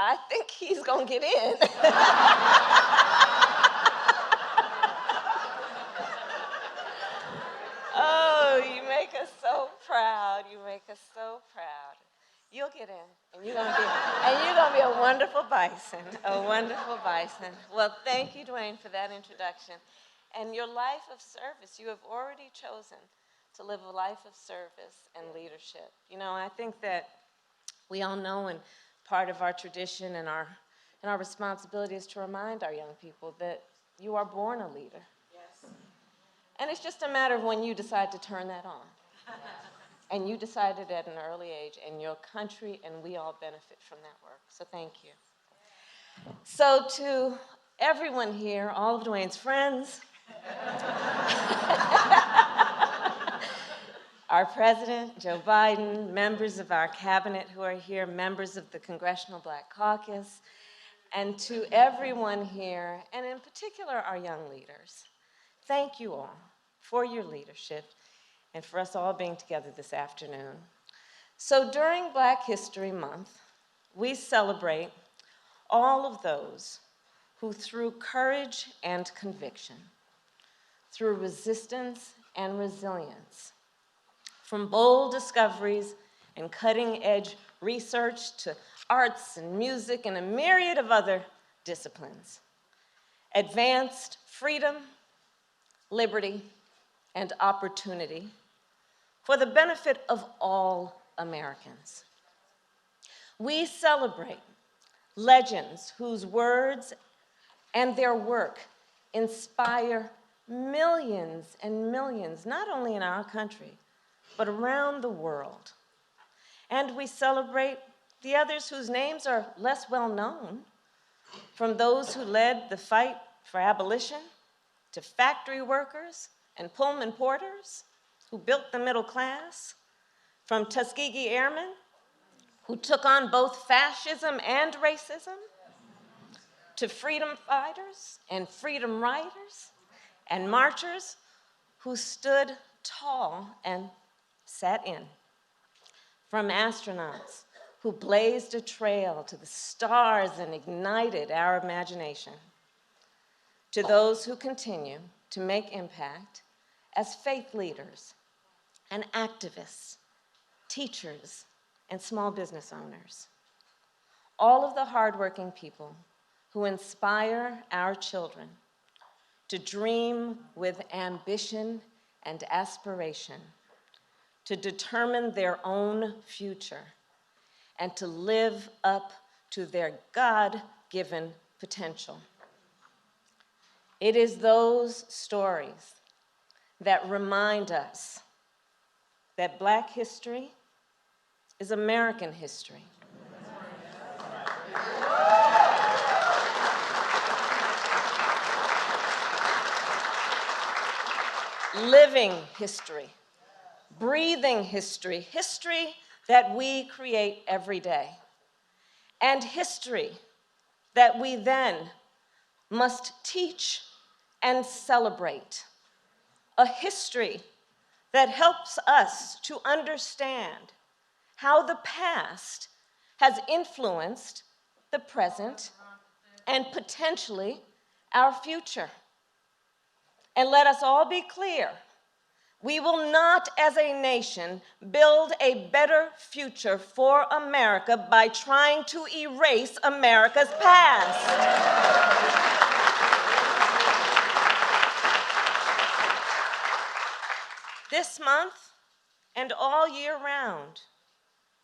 I think he's going to get in. Oh, you make us so proud. You make us so proud. You'll get in, and you're gonna be a wonderful bison, a wonderful bison. Well, thank you, Dwayne, for that introduction. And your life of service, you have already chosen to live a life of service and leadership. You know, I think that we all know, and part of our tradition and our responsibility is to remind our young people that you are born a leader. Yes. And it's just a matter of when you decide to turn that on. And you decided at an early age, and your country and we all benefit from that work. So thank you. So to everyone here, all of Dwayne's friends, our president, Joe Biden, members of our cabinet who are here, members of the Congressional Black Caucus, and to everyone here, and in particular our young leaders, thank you all for your leadership and for us all being together this afternoon. So during Black History Month, we celebrate all of those who, through courage and conviction, through resistance and resilience, from bold discoveries and cutting-edge research to arts and music and a myriad of other disciplines, advanced freedom, liberty, and opportunity for the benefit of all Americans. We celebrate legends whose words and their work inspire millions and millions, not only in our country, but around the world. And we celebrate the others whose names are less well known, from those who led the fight for abolition, to factory workers and Pullman porters who built the middle class, from Tuskegee Airmen who took on both fascism and racism, to freedom fighters and freedom riders and marchers who stood tall and sat in, from astronauts who blazed a trail to the stars and ignited our imagination, to those who continue to make impact as faith leaders and activists, teachers, and small business owners. All of the hardworking people who inspire our children to dream with ambition and aspiration, to determine their own future, and to live up to their God-given potential. It is those stories that remind us that Black history is American history. Living history, breathing history, history that we create every day, and history that we then must teach and celebrate. A history that helps us to understand how the past has influenced the present and potentially our future. And let us all be clear, we will not, as a nation, build a better future for America by trying to erase America's past. This month, and all year round,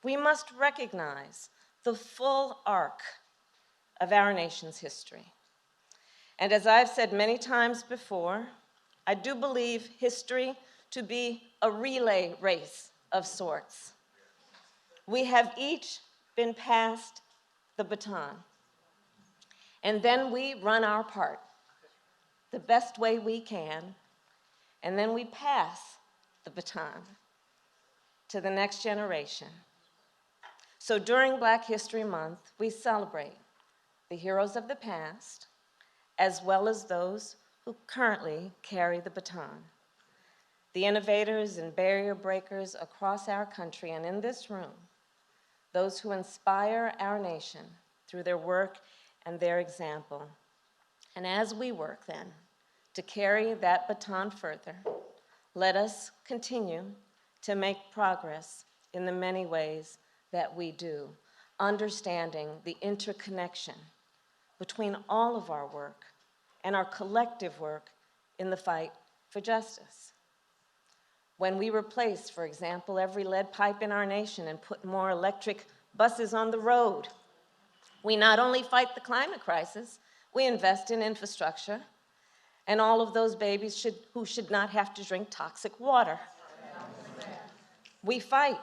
we must recognize the full arc of our nation's history. And as I've said many times before, I do believe history to be a relay race of sorts. We have each been passed the baton, and then we run our part the best way we can, and then we pass the baton to the next generation. So during Black History Month, we celebrate the heroes of the past, as well as those who currently carry the baton. The innovators and barrier breakers across our country and in this room, those who inspire our nation through their work and their example. And as we work then to carry that baton further, let us continue to make progress in the many ways that we do, understanding the interconnection between all of our work and our collective work in the fight for justice. When we replace, for example, every lead pipe in our nation and put more electric buses on the road, we not only fight the climate crisis, we invest in infrastructure and all of those babies who should not have to drink toxic water. We fight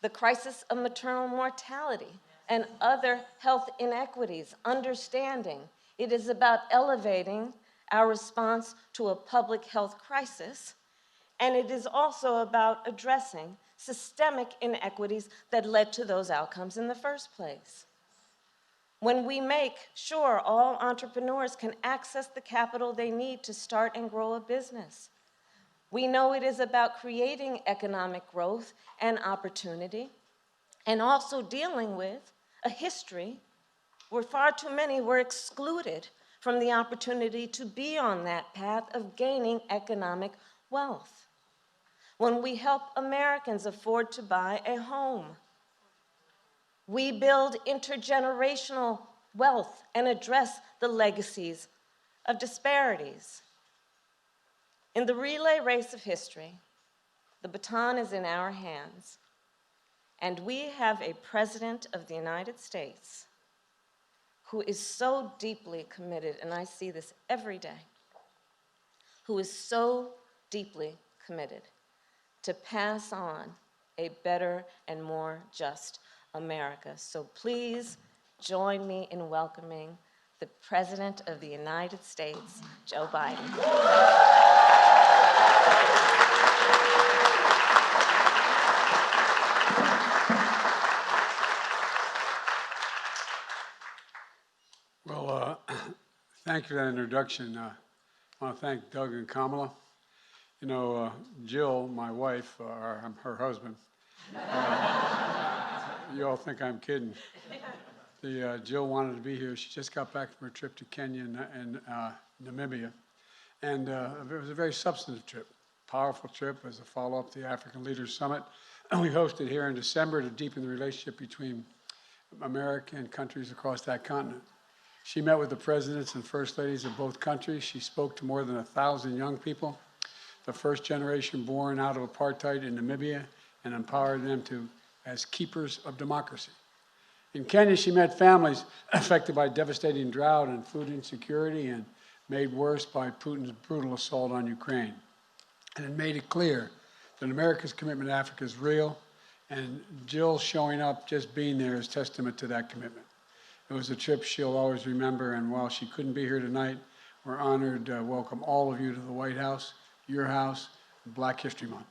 the crisis of maternal mortality and other health inequities, understanding it is about elevating our response to a public health crisis, and it is also about addressing systemic inequities that led to those outcomes in the first place. When we make sure all entrepreneurs can access the capital they need to start and grow a business, we know it is about creating economic growth and opportunity, and also dealing with a history where far too many were excluded from the opportunity to be on that path of gaining economic wealth. When we help Americans afford to buy a home, we build intergenerational wealth and address the legacies of disparities. In the relay race of history, the baton is in our hands, and we have a President of the United States who is so deeply committed, and I see this every day, who is so deeply committed to pass on a better and more just America. So please join me in welcoming the President of the United States, Joe Biden. Well, thank you for that introduction. I want to thank Doug and Kamala. You know, Jill, my wife, I'm her husband. You all think I'm kidding. Jill wanted to be here. She just got back from her trip to Kenya and Namibia. And it was a very substantive trip, powerful trip as a follow-up to the African Leaders Summit. We hosted here in December to deepen the relationship between America and countries across that continent. She met with the presidents and first ladies of both countries. She spoke to more than 1,000 young people, the first generation born out of apartheid in Namibia, and empowered them as keepers of democracy. In Kenya, she met families affected by devastating drought and food insecurity and made worse by Putin's brutal assault on Ukraine. And it made it clear that America's commitment to Africa is real, and Jill showing up, just being there, is testament to that commitment. It was a trip she'll always remember, and while she couldn't be here tonight, we're honored to welcome all of you to the White House, your house, Black History Month.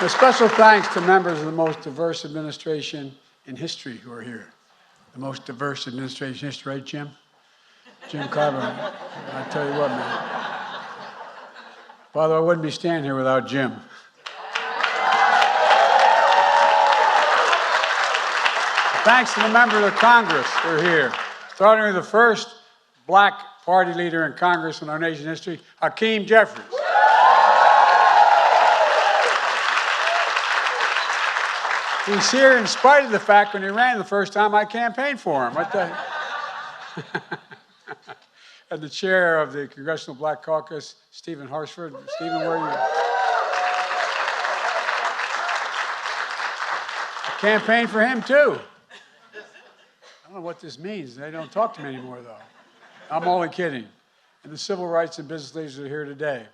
A special thanks to members of the most diverse administration in history who are here. The most diverse administration in history, right, Jim? Jim Carver. I tell you what, man. By the way, I wouldn't be standing here without Jim. Thanks to the members of Congress who are here, starting with the first Black party leader in Congress in our nation's history, Hakeem Jeffries. He's here in spite of the fact when he ran the first time I campaigned for him. What the? And the chair of the Congressional Black Caucus, Stephen Harsford. Stephen, where are you? I campaigned for him too. I don't know what this means. They don't talk to me anymore, though. I'm only kidding. And the civil rights and business leaders that are here today.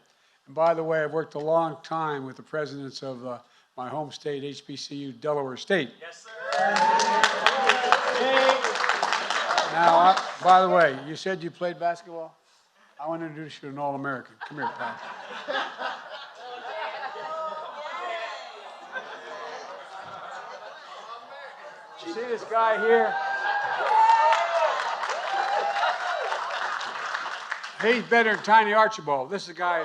And by the way, I've worked a long time with the presidents of my home state, HBCU, Delaware State. Yes, sir. Now, by the way, you said you played basketball? I want to introduce you to an All-American. Come here, pal. You see this guy here? He's better than Tiny Archibald. This is a guy,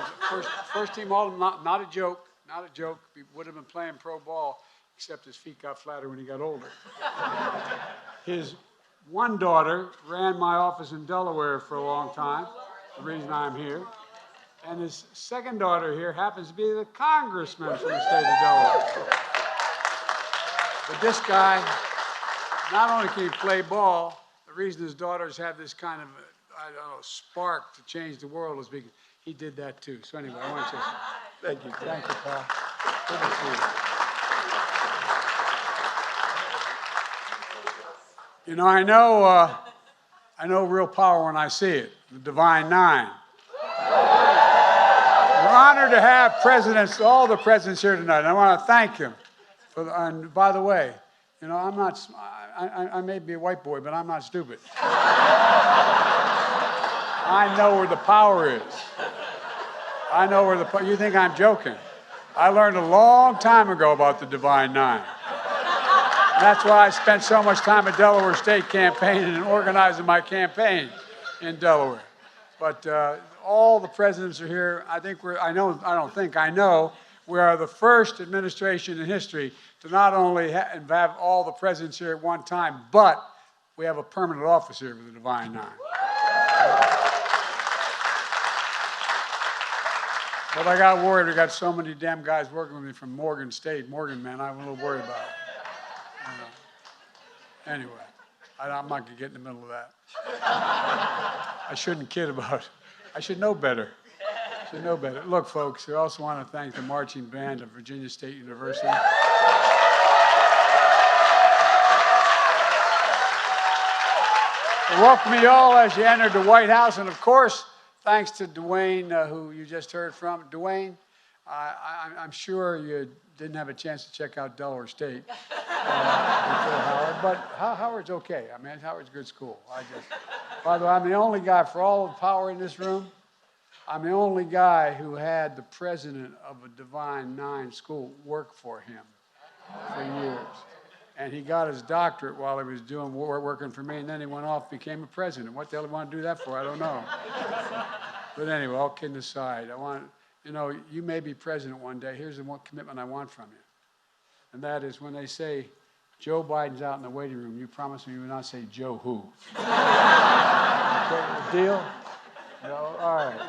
first team All, not a joke, not a joke. He would have been playing pro ball, except his feet got flatter when he got older. His one daughter ran my office in Delaware for a long time, the reason I'm here. And his second daughter here happens to be the congressman from the state of Delaware. But this guy, not only can he play ball, the reason his daughters have this kind of, I don't know, spark to change the world is because he did that too. So anyway, I want to say thank you. Thank you, pal. Good to see you. You know, I know real power when I see it, the Divine Nine. We're honored to have presidents, all the presidents here tonight. And I want to thank them. And by the way, you know, I may be a white boy, but I'm not stupid. I know where the power is. I know where the power, you think I'm joking. I learned a long time ago about the Divine Nine. That's why I spent so much time at Delaware State campaigning and organizing my campaign in Delaware. But all the presidents are here. I know we are the first administration in history to not only have all the presidents here at one time, but we have a permanent office here for the Divine Nine. But I got worried. We got so many damn guys working with me from Morgan State, Morgan, man. I'm a little worried about it. Anyway, I'm not going to get in the middle of that. I shouldn't kid about it. I should know better. Look, folks, I also want to thank the marching band of Virginia State University. Welcome you all as you enter the White House. And, of course, thanks to Dwayne, who you just heard from. Dwayne, I'm sure you didn't have a chance to check out Delaware State before Howard, but Howard's okay. I mean, Howard's a good school. By the way, I'm the only guy, for all the power in this room, I'm the only guy who had the president of a Divine Nine school work for him for years. And he got his doctorate while he was working for me, and then he went off, became a president. What the hell did he want to do that for? I don't know. But anyway, all kidding aside, you may be president one day. Here's the one commitment I want from you. And that is when they say, Joe Biden's out in the waiting room, you promise me you will not say Joe who. Okay, deal? No? All right.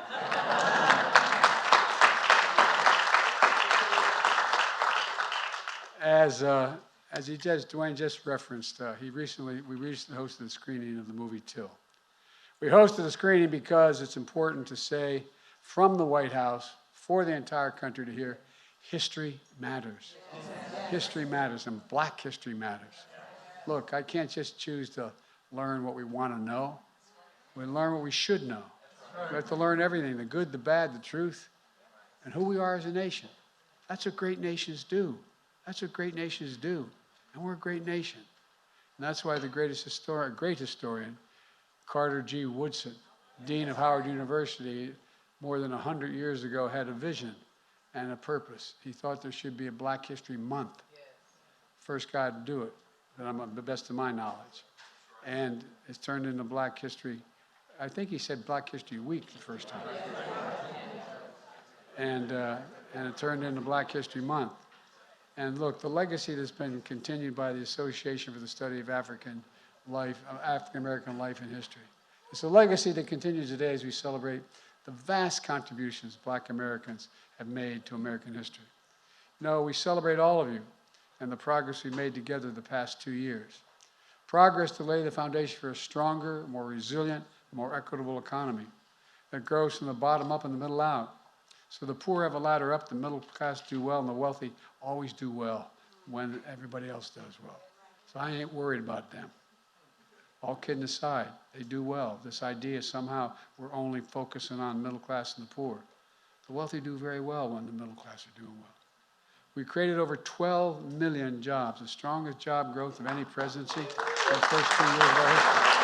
As Dwayne just referenced, we recently hosted a screening of the movie Till. We hosted a screening because it's important to say from the White House for the entire country to hear, history matters. History matters, and Black history matters. Look, I can't just choose to learn what we want to know. We learn what we should know. We have to learn everything, the good, the bad, the truth, and who we are as a nation. That's what great nations do. And we're a great nation. And that's why the great historian, Carter G. Woodson, Dean of Howard University, more than 100 years ago, had a vision and a purpose. He thought there should be a Black History Month. First guy to do it, the best of my knowledge. And it's turned into Black History, I think he said Black History Week the first time. And it turned into Black History Month. And look, the legacy that's been continued by the Association for the Study of African American life and history. It's a legacy that continues today as we celebrate the vast contributions Black Americans have made to American history. We celebrate all of you and the progress we made together the past 2 years. Progress to lay the foundation for a stronger, more resilient, more equitable economy that grows from the bottom up and the middle out. So the poor have a ladder up, the middle class do well, and the wealthy always do well when everybody else does well. So I ain't worried about them. All kidding aside, they do well. This idea somehow we're only focusing on the middle class and the poor. The wealthy do very well when the middle class are doing well. We created over 12 million jobs, the strongest job growth of any presidency in the first 2 years of our history.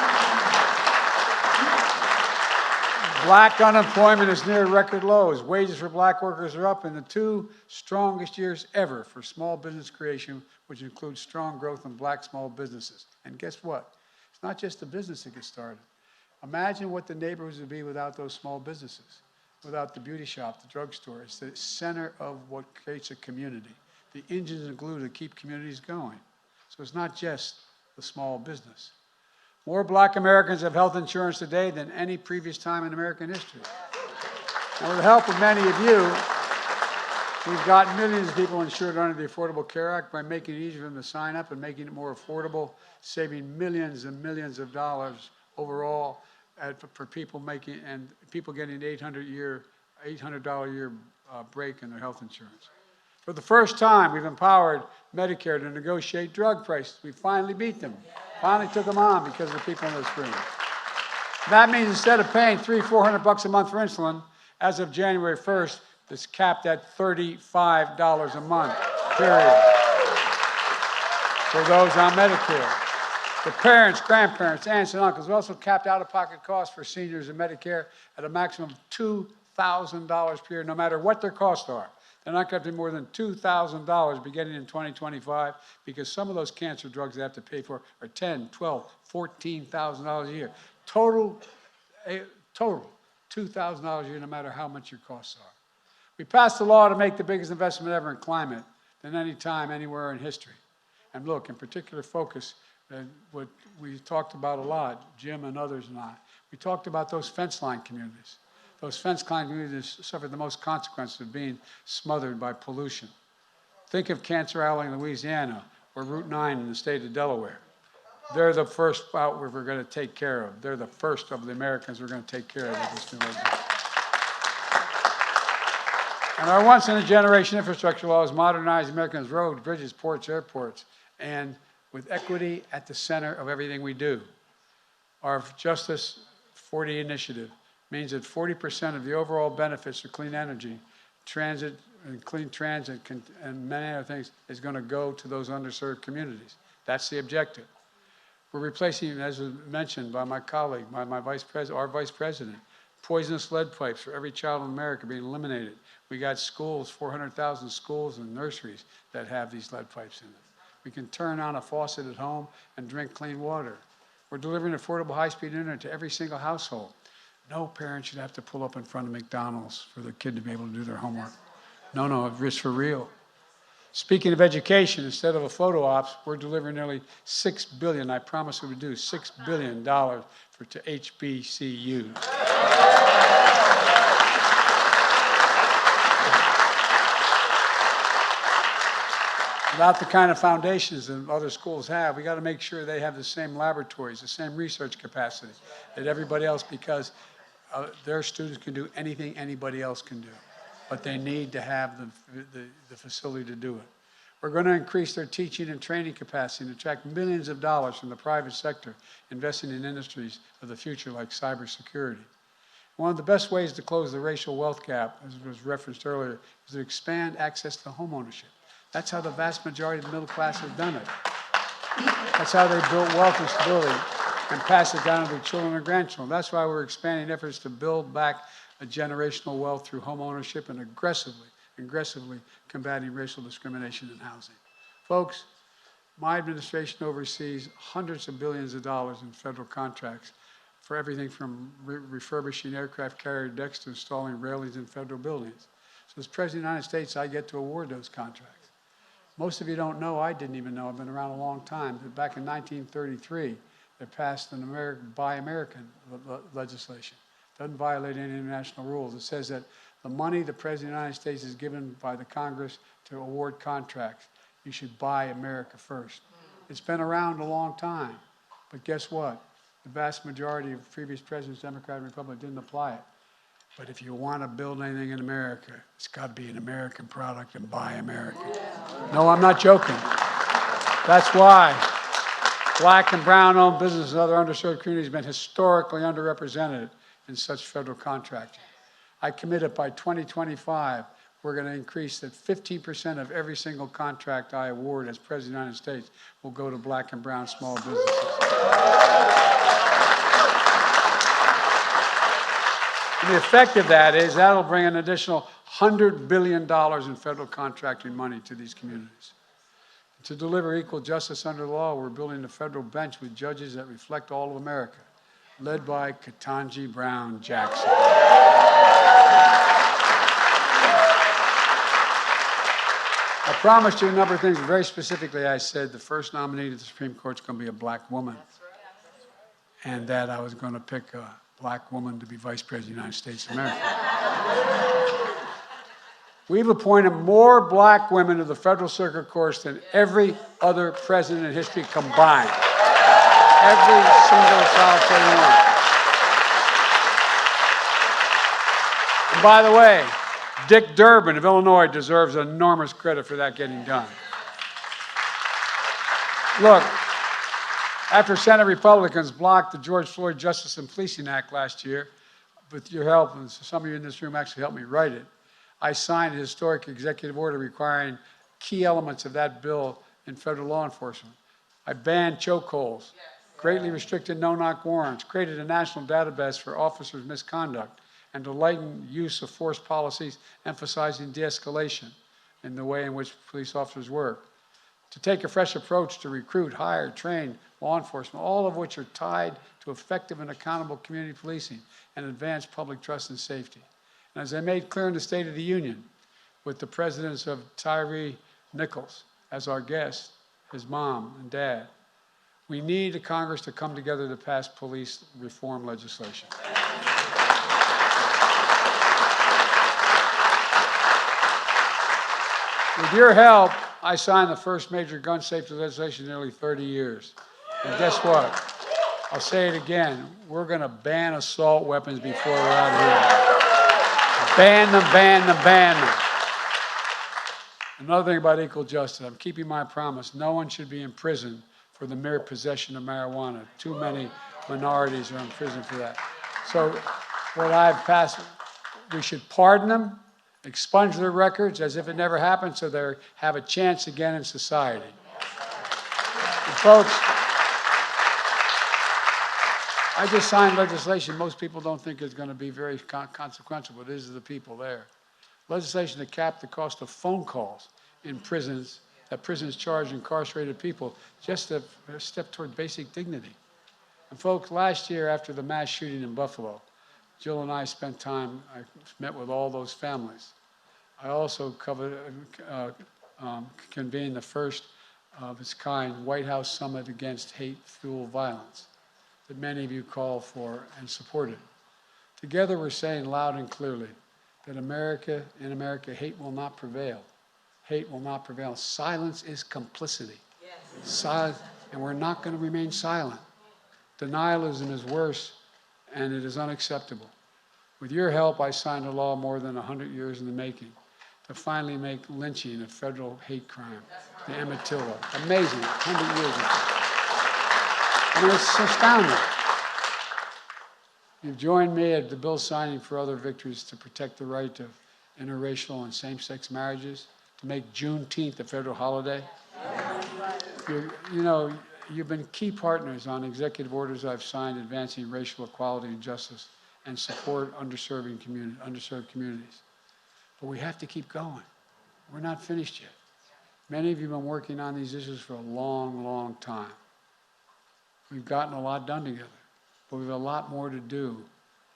Black unemployment is near record lows. Wages for Black workers are up in the 2 strongest years ever for small business creation, which includes strong growth in Black small businesses. And guess what? It's not just the business that gets started. Imagine what the neighborhoods would be without those small businesses. without the beauty shop, the drugstore. It's the center of what creates a community, the engines and glue that keep communities going. So it's not just the small business. More Black Americans have health insurance today than any previous time in American history. And with the help of many of you, we've got millions of people insured under the Affordable Care Act by making it easier for them to sign up and making it more affordable, saving millions and millions of dollars overall for people getting an $800 a year break in their health insurance. For the first time, we've empowered Medicare to negotiate drug prices. We finally beat them. Finally took them on because of the people in this room. That means instead of paying $300-400 a month for insulin, as of January 1st, it's capped at $35 a month, period, for those on Medicare. The parents, grandparents, aunts, and uncles, we also capped out-of-pocket costs for seniors in Medicare at a maximum of $2,000 per year, no matter what their costs are. They're not going to be more than $2,000 beginning in 2025 because some of those cancer drugs they have to pay for are $10,000, $12,000, $14,000 a year. Total $2,000 a year, no matter how much your costs are. We passed a law to make the biggest investment ever in climate than any time, anywhere in history. And look, in particular focus, what we talked about a lot, Jim and others and I, we talked about those fence line communities. Those fence line communities suffered the most consequences of being smothered by pollution. Think of Cancer Alley in Louisiana or Route 9 in the state of Delaware. They're the first out we're going to take care of. They're the first of the Americans we're going to take care of with this new legislation. And our once-in-a-generation infrastructure law is modernizing Americans' roads, bridges, ports, airports, and with equity at the center of everything we do. Our Justice 40 initiative means that 40% of the overall benefits of clean energy, transit, and clean transit, and many other things, is going to go to those underserved communities. That's the objective. We're replacing, as was mentioned by my colleague, my vice president, our vice president, poisonous lead pipes for every child in America being eliminated. We got schools, 400,000 schools and nurseries that have these lead pipes in them. We can turn on a faucet at home and drink clean water. We're delivering affordable high-speed internet to every single household. No parent should have to pull up in front of McDonald's for their kid to be able to do their homework. No, it's for real. Speaking of education, instead of a photo ops, we're delivering nearly $6 billion. I promise we would do $6 billion to HBCUs. Without the kind of foundations that other schools have, we got to make sure they have the same laboratories, the same research capacity that everybody else, because their students can do anything anybody else can do. But they need to have the facility to do it. We're going to increase their teaching and training capacity and attract millions of dollars from the private sector, investing in industries of the future like cybersecurity. One of the best ways to close the racial wealth gap, as was referenced earlier, is to expand access to homeownership. That's how the vast majority of the middle class have done it. That's how they built wealth and stability and pass it down to their children and grandchildren. That's why we're expanding efforts to build back a generational wealth through home ownership and aggressively combating racial discrimination in housing. Folks, my administration oversees hundreds of billions of dollars in federal contracts for everything from refurbishing aircraft carrier decks to installing railings in federal buildings. So as President of the United States, I get to award those contracts. Most of you don't know, I didn't even know, I've been around a long time, but back in 1933, they passed an Buy American legislation. Doesn't violate any international rules. It says that the money the President of the United States is given by the Congress to award contracts, you should buy America first. It's been around a long time, but guess what? The vast majority of previous presidents, Democrat and Republican, didn't apply it. But if you want to build anything in America, it's got to be an American product and buy American. No, I'm not joking. That's why Black and brown-owned businesses and other underserved communities have been historically underrepresented in such federal contracting. I committed by 2025, we're going to increase that 15% of every single contract I award as President of the United States will go to Black and brown small businesses. And the effect of that is that'll bring an additional $100 billion in federal contracting money to these communities. To deliver equal justice under the law, we're building a federal bench with judges that reflect all of America, led by Ketanji Brown Jackson. I promised you a number of things. Very specifically, I said the first nominee to the Supreme Court is going to be a black woman. And that I was going to pick a black woman to be Vice President of the United States of America. We've appointed more black women to the Federal Circuit courts than every other president in history combined. Every single solitary one. And by the way, Dick Durbin of Illinois deserves enormous credit for that getting done. Look, after Senate Republicans blocked the George Floyd Justice and Policing Act last year, with your help, and some of you in this room actually helped me write it, I signed a historic executive order requiring key elements of that bill in federal law enforcement. I banned chokeholds, greatly restricted no-knock warrants, created a national database for officers' misconduct, and to lighten use of force policies emphasizing de-escalation in the way in which police officers work. To take a fresh approach to recruit, hire, train law enforcement, all of which are tied to effective and accountable community policing and advance public trust and safety. And as I made clear in the State of the Union, with the presidents of Tyree Nichols as our guest, his mom and dad, we need a Congress to come together to pass police reform legislation. With your help, I signed the first major gun safety legislation in nearly 30 years. And guess what? I'll say it again. We're going to ban assault weapons before we're out of here. Ban them, ban them, ban them. Another thing about equal justice, I'm keeping my promise. No one should be in prison for the mere possession of marijuana. Too many minorities are in prison for that. So what I've passed, we should pardon them, expunge their records as if it never happened so they have a chance again in society. And folks, I just signed legislation most people don't think is going to be very consequential, but it is to the people there. Legislation to cap the cost of phone calls in prisons, that prisons charge incarcerated people, just a step toward basic dignity. And folks, last year after the mass shooting in Buffalo, Jill and I spent time, I met with all those families. I also convened the first of its kind White House Summit Against Hate-Fueled Violence that many of you called for and supported. Together we're saying loud and clearly that in America, hate will not prevail. Hate will not prevail. Silence is complicity. Yes. Silence, and we're not going to remain silent. Denialism is worse, and it is unacceptable. With your help, I signed a law more than 100 years in the making to finally make lynching a federal hate crime, the Emmett Till law. Amazing, 100 years ago. I mean, it's astounding. You've joined me at the bill signing for other victories to protect the right of interracial and same-sex marriages, to make Juneteenth a federal holiday. You've been key partners on executive orders I've signed advancing racial equality and justice and support underserved communities. But we have to keep going. We're not finished yet. Many of you have been working on these issues for a long, long time. We've gotten a lot done together, but we have a lot more to do.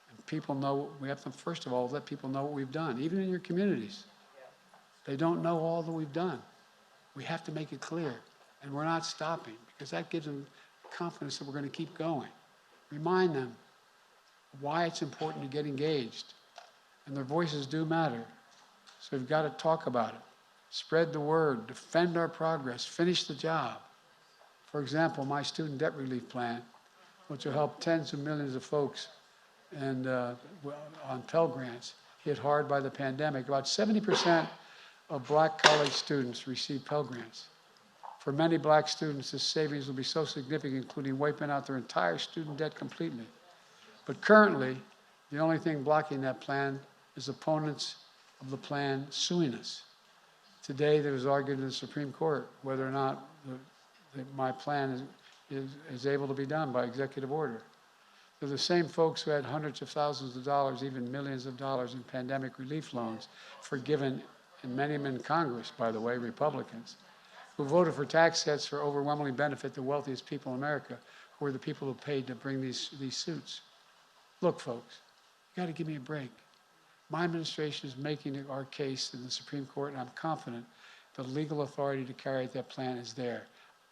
And people know, we have to, first of all, let people know what we've done, even in your communities. They don't know all that we've done. We have to make it clear, and we're not stopping, because that gives them confidence that we're going to keep going. Remind them why it's important to get engaged, and their voices do matter. So we've got to talk about it, spread the word, defend our progress, finish the job. For example, my student debt relief plan, which will help tens of millions of folks and on Pell Grants hit hard by the pandemic. About 70% of black college students receive Pell Grants. For many black students, this savings will be so significant, including wiping out their entire student debt completely. But currently, the only thing blocking that plan is opponents of the plan suing us. Today, there was argued in the Supreme Court whether or not my plan is able to be done by executive order. They're the same folks who had hundreds of thousands of dollars, even millions of dollars in pandemic relief loans forgiven, and many of them in Congress, by the way, Republicans, who voted for tax cuts for overwhelmingly benefit the wealthiest people in America, who are the people who paid to bring these suits. Look, folks, you got to give me a break. My administration is making our case in the Supreme Court, and I'm confident the legal authority to carry out that plan is there.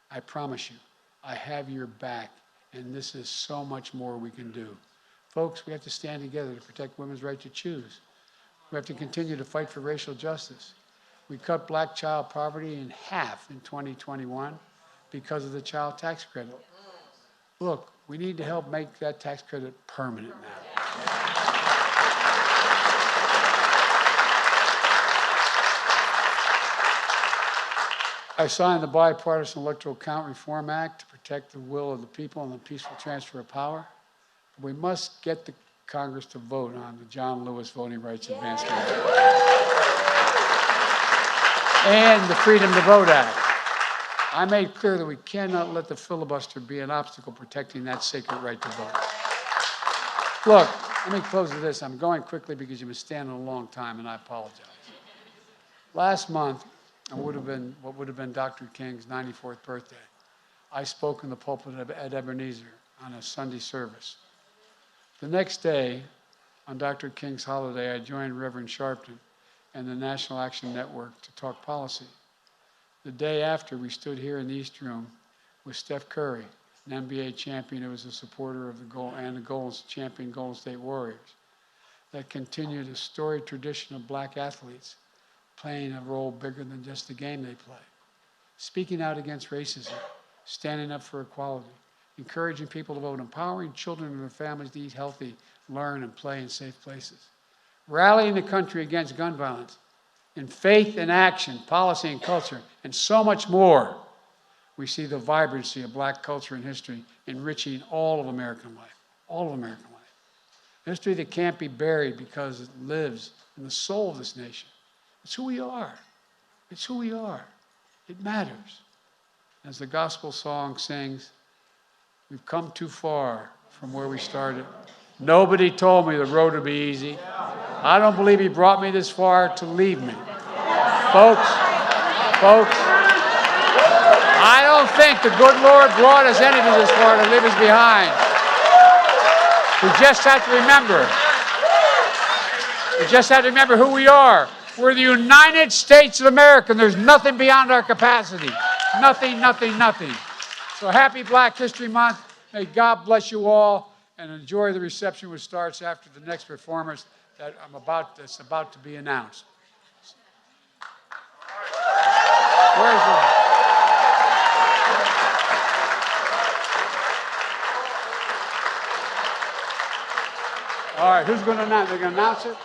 I promise you, I have your back, and this is so much more we can do. Folks, we have to stand together to protect women's right to choose. We have to continue to fight for racial justice. We cut black child poverty in half in 2021 because of the child tax credit. Look, we need to help make that tax credit permanent now. I signed the Bipartisan Electoral Count Reform Act to protect the will of the people and the peaceful transfer of power. We must get the Congress to vote on the John Lewis Voting Rights Advancement Act and the Freedom to Vote Act. I made clear that we cannot let the filibuster be an obstacle protecting that sacred right to vote. Look, let me close with this. I'm going quickly because you've been standing a long time, and I apologize. Last month, what would have been Dr. King's 94th birthday, I spoke in the pulpit at Ebenezer on a Sunday service. The next day, on Dr. King's holiday, I joined Reverend Sharpton and the National Action Network to talk policy. The day after, we stood here in the East Room with Steph Curry, an NBA champion who was a supporter of the champion Golden State Warriors, that continued a storied tradition of black athletes playing a role bigger than just the game they play, speaking out against racism, standing up for equality, encouraging people to vote, empowering children and their families to eat healthy, learn, and play in safe places, rallying the country against gun violence, in faith and action, policy and culture, and so much more. We see the vibrancy of black culture and history enriching all of American life, all of American life. History that can't be buried because it lives in the soul of this nation. It's who we are. It's who we are. It matters. As the gospel song sings, we've come too far from where we started. Nobody told me the road would be easy. I don't believe he brought me this far to leave me. Folks, I don't think the good Lord brought us any of this far to leave us behind. We just have to remember who we are. We're the United States of America, and there's nothing beyond our capacity. Nothing, nothing, nothing. So happy Black History Month. May God bless you all, and enjoy the reception which starts after the next performance that's about to be announced. Where's the... All right, who's going to announce? They're going to announce it?